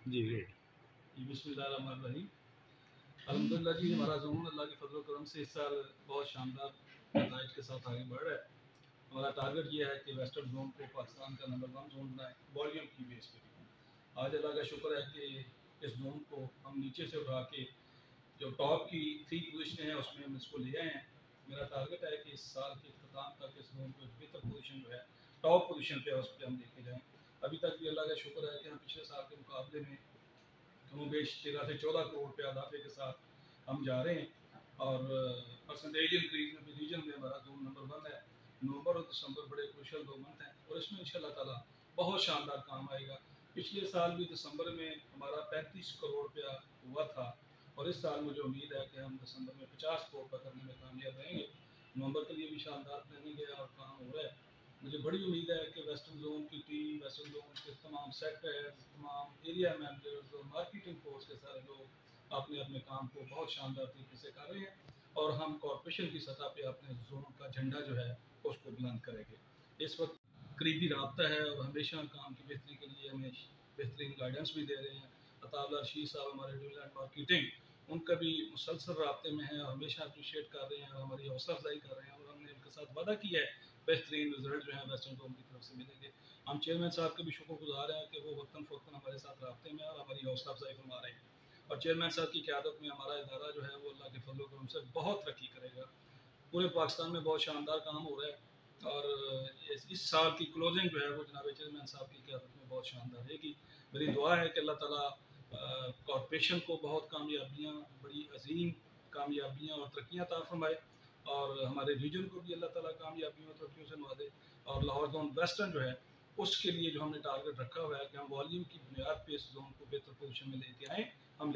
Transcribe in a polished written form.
جی جی बिस्मिल्लाहिर्रहमानिर्रहीम। अल्हम्दुलिल्लाह जी, हमारा ज़ोन अल्लाह के फजल करम से इस साल बहुत शानदार नताइज के साथ आगे बढ़ रहा है। हमारा टारगेट ये है कि वेस्टर्न जोन को पाकिस्तान का नंबर 1 जोन बनाए, वॉल्यूम की बेस पे। आज अल्लाह का शुक्र है कि इस जोन को हम नीचे से उठा के जो टॉप की 3 पोजीशन है उसमें हम इसको ले आए हैं। मेरा टारगेट है कि इस साल के अख्ताम तक इस जोन को एक बेहतर पोजीशन जो है टॉप पोजीशन पे उस पर हम लेके जाएँ। अभी तक भी अल्लाह का शुक्र है कि हम पिछले साल के मुकाबले में कमो बेश 13 से 14 करोड़ रुपये इजाफे के साथ हम जा रहे हैं। और परसेंटेज इंक्रीज में भी रीजन में हमारा जोन नंबर 1 है। नवंबर और दिसंबर बड़े क्रूशल 2 मंथ हैं और इसमें इंशाल्लाह ताला बहुत शानदार काम आएगा। पिछले साल भी दिसंबर में हमारा 35 करोड़ रुपया हुआ था और इस साल मुझे उम्मीद है कि हम दिसंबर में 50 करोड़ रुपये करने में कामयाब रहेंगे। नवंबर के लिए भी शानदार प्लानिंग है और काम हो रहा है। मुझे बड़ी उम्मीद है कि वेस्टर्न जोन की टीम, वेस्टर्न जोन के तमाम सेक्टर, तमाम एरिया मैनेजर्स और मार्केटिंग फोर्स के सारे लोग अपने अपने काम को बहुत शानदार तरीके से कर रहे हैं और हम कॉरपोरेशन की सतह पे अपने जोन का झंडा जो है उसको बुलंद करेंगे। इस वक्त करीबी रबता है और हमेशा काम की बेहतरी के लिए हमें बेहतरीन गाइडेंस भी दे रहे हैं। अताउल्लाह रशीद साहब हमारे डील एंड मार्केटिंग उनका भी मुसलसल रबते में है और हमेशा अप्रिशिएट कर रहे हैं और हमारी हौसला अफजाई कर रहे हैं और हमने उनके साथ वादा किया है बेहतरीन रिजल्ट जो है वेस्टर्न जोन की तरफ से मिलेंगे। हम चेयरमैन साहब के भी शुक्रगुजार हैं कि वो वक्तन फ़ौक्तन हमारे साथ रबते में और हमारी हौसला अफजाई फरमा रहे हैं। और चेयरमैन साहब की क़यादत में हमारा इदारा जो है वो अल्लाह के फजल करम से बहुत तरक्की करेगा। पूरे पाकिस्तान में बहुत शानदार काम हो रहा है और इस साल की क्लोजिंग जो है वो जनाब चेयरमैन साहब की क़यादत में बहुत शानदार रहेगी। मेरी दुआ है कि अल्लाह ताला कॉरपोरेशन को बहुत कामयाबियाँ, बड़ी अजीम कामयाबियाँ और तरक्कियाँ अता फरमाए और हमारे रीजन को भी अल्लाह ताला कामयाबियों और तरक्कियों से नवाजे। और लाहौर जोन वेस्टर्न जो है उसके लिए जो हमने टारगेट रखा हुआ है कि हम वॉल्यूम की बुनियाद पे इस जोन को बेहतर पोजीशन में लेके आएँ, हम